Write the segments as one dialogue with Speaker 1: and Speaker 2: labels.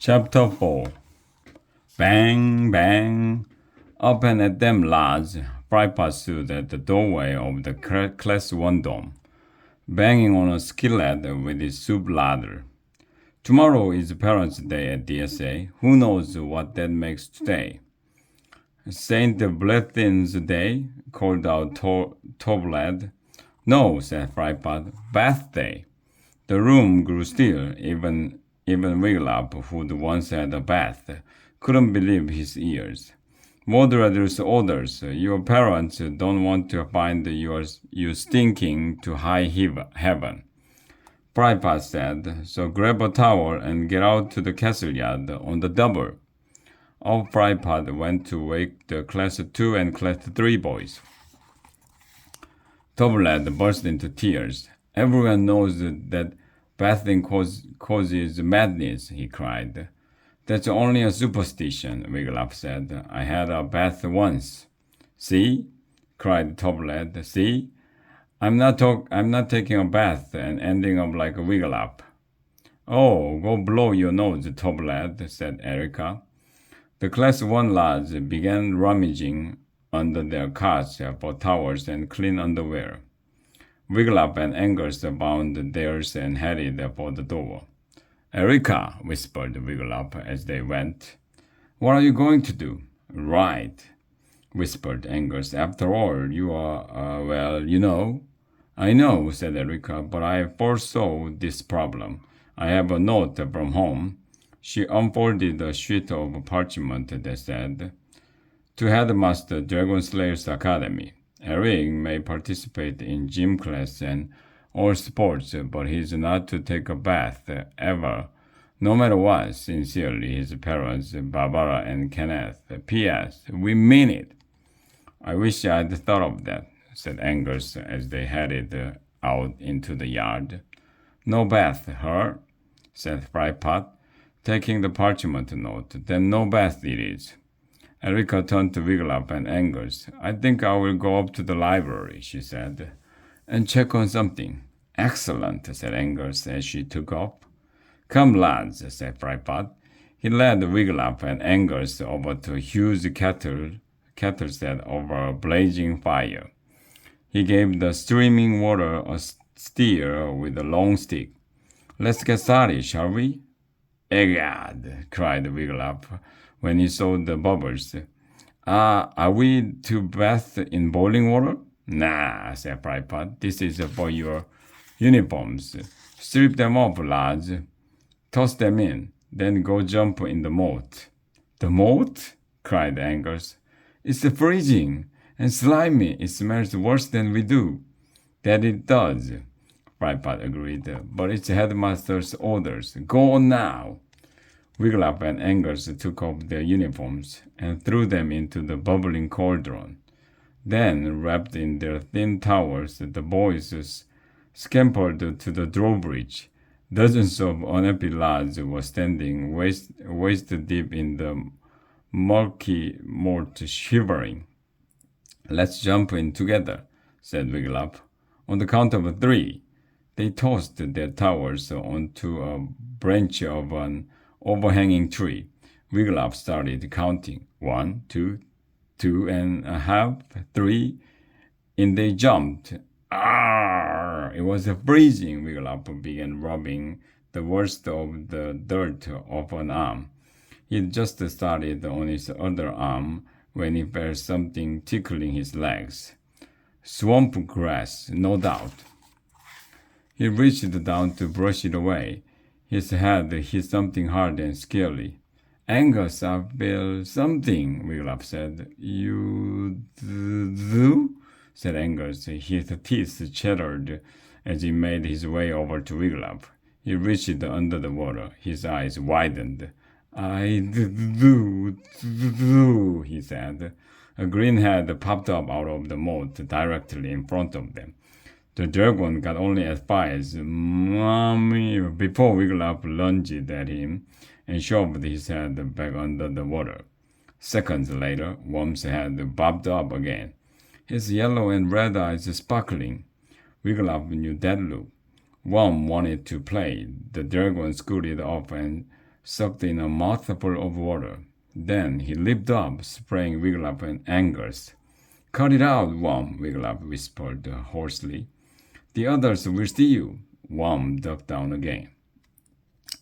Speaker 1: Chapter 4. Bang, bang. Open at them, lads. Frypot stood at the doorway of the Class 1 dome, banging on a skillet with his soup ladle. Tomorrow is Parents' Day at DSA. Who knows what that makes today? Saint Blethin's Day, called out Toblad. No, said Frypot. Bath Day. The room grew still. Even Wiglap, who'd once had a bath, couldn't believe his ears. Moderator's orders. Your parents don't want to find you stinking to high heaven. Frypot said, so grab a towel and get out to the castle yard on the double. Off Frypot went to wake the Class 2 and Class 3 boys. Toblad burst into tears. Everyone knows that bathing causes madness, he cried. That's only a superstition, Wiglap said. I had a bath once. See? Cried Toblad. See? I'm not taking a bath and ending up like a Wiglap. Oh, go blow your nose, Toblad, said Erica. The Class 1 lads began rummaging under their cots for towels and clean underwear. Wiglap and Angus found theirs and headed for the door. Erica, whispered Wiglap as they went. What are you going to do? Right, whispered Angus. After all, you are, well, you know. I know, said Erica, but I foresaw this problem. I have a note from home. She unfolded a sheet of parchment that said, to Headmaster Dragonslayer's Academy. Eric may participate in gym class and all sports, but he's not to take a bath ever, no matter what. Sincerely, his parents, Barbara and Kenneth. P.S. We mean it. I wish I'd thought of that, said Angus as they headed out into the yard. No bath, her, said Frypot, taking the parchment note. Then no bath it is. Erica turned to Wiglap and Angus. I think I will go up to the library, she said, and check on something. Excellent, said Angus as she took off. Come, lads, said Frypot. He led Wiglap and Angus over to a huge kettle set over a blazing fire. He gave the streaming water a stir with a long stick. Let's get started, shall we? Egad, cried Wiglap when he saw the bubbles. Are we to bath in boiling water? Nah, said Frypot. This is for your uniforms. Strip them off, lads. Toss them in. Then go jump in the moat. The moat? Cried Angus. It's freezing and slimy. It smells worse than we do. That it does, Frypot agreed. But it's headmaster's orders. Go on now. Wiglap and Angus took off their uniforms and threw them into the bubbling cauldron. Then, wrapped in their thin towels, the boys scampered to the drawbridge. Dozens of unhappy lads were standing waist deep in the murky moat, shivering. Let's jump in together, said Wiglap. On the count of 3. They tossed their towels onto a branch of an overhanging tree. Wiglap started counting. 1, 2, 2.5, 3. In they jumped. Arr! It was freezing. Wiglap began rubbing the worst of the dirt off an arm. He'd just started on his other arm when he felt something tickling his legs. Swamp grass, no doubt. He reached down to brush it away. His head hit something hard and scaly. Angus, I feel something, Wiglap said. You do? Said Angus. His teeth chattered as he made his way over to Wiglap. He reached under the water. His eyes widened. I do, he said. A green head popped up out of the moat directly in front of them. The dragon got only as far as Mommy before Wiglap lunged at him and shoved his head back under the water. Seconds later, Worm's head bobbed up again, his yellow and red eyes sparkling. Wiglap knew that look. Worm wanted to play. The dragon scooted off and sucked in a mouthful of water. Then he leaped up, spraying Wiglaf and Angus. Cut it out, Worm, Wiglaf whispered hoarsely. The others will see you. Worm ducked down again.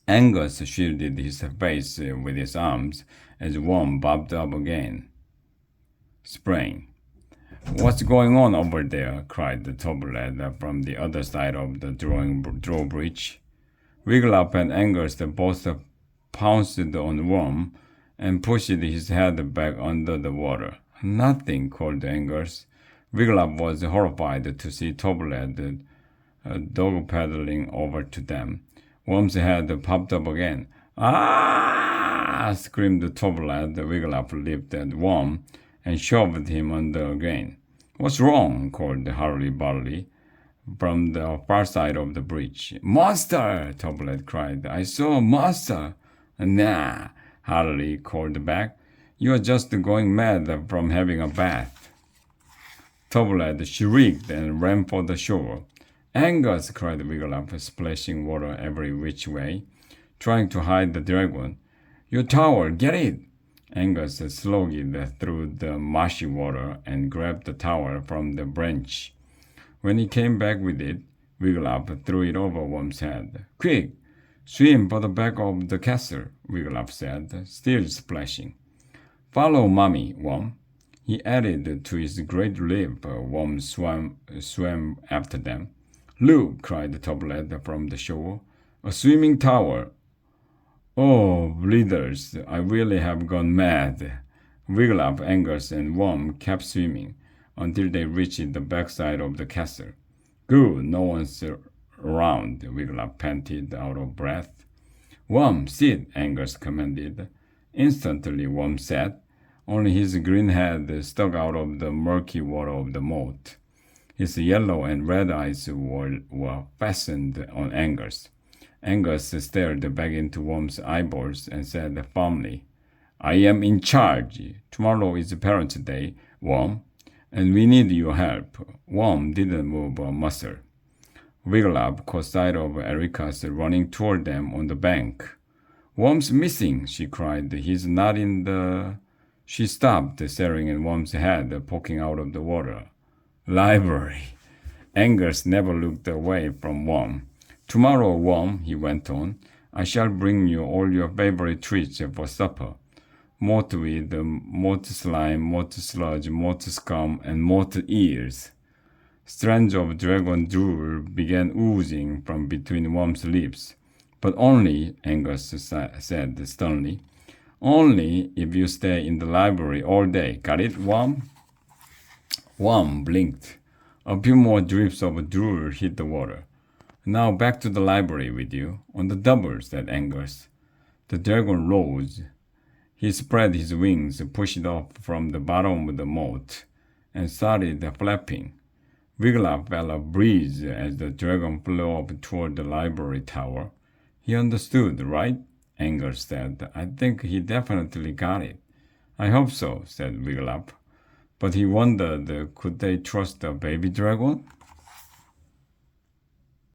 Speaker 1: Angus shielded his face with his arms as Worm bobbed up again, spraying. What's going on over there? Cried the Toberlad from the other side of the drawbridge. Wiglaf and Angus both pounced on Worm and pushed his head back under the water. Nothing, called Angus. Wiglaf was horrified to see Toberlad dog paddling over to them. Worm's head popped up again. Ah! Screamed Toberlad. Wiglaf leaped at Worm and shoved him under again. What's wrong? Called Harley Barley from the far side of the bridge. Monster! Toberlad cried. I saw a monster. Nah, Harley called back. You're just going mad from having a bath. Toberlad shrieked and ran for the shore. Angus, cried Wiglaf, splashing water every which way, trying to hide the dragon. Your tower, get it! Angus slogged through the marshy water and grabbed the tower from the branch. When he came back with it, Wiglaf threw it over Worm's head. Quick! Swim for the back of the castle, Wiglaf said, still splashing. Follow Mommy, Worm. He added to his great relief. Worm swam after them. Look, cried Toberlad from the shore. A swimming tower. Oh, bleeders, I really have gone mad. Wiglaf, Angus, and Worm kept swimming until they reached the backside of the castle. Good, no one's around, Wiglaf panted out of breath. Worm, sit, Angus commanded. Instantly, Worm sat. Only his green head stuck out of the murky water of the moat. His yellow and red eyes were fastened on Angus. Angus stared back into Worm's eyeballs and said firmly, I am in charge. Tomorrow is Parents' Day, Worm, and we need your help. Worm didn't move a muscle. Wiglaf caught sight of Ericus running toward them on the bank. Worm's missing, she cried. He's not in the... She stopped, staring at Worm's head poking out of the water. Library. Angus never looked away from Worm. Tomorrow, Worm, he went on, I shall bring you all your favorite treats for supper. Malt with malt slime, malt sludge, malt scum, and malt ears. Strands of dragon drool began oozing from between Worm's lips. But only, Angus said sternly, only if you stay in the library all day. Got it, Worm? Worm blinked. A few more drips of drool hit the water. Now back to the library with you. On the double, said Angus. The dragon rose. He spread his wings, pushed off from the bottom of the moat, and started flapping. Wiglaf felt a breeze as the dragon flew up toward the library tower. He understood, right? Angus said. I think he definitely got it. I hope so, said Wiglaf. But he wondered, could they trust a baby dragon?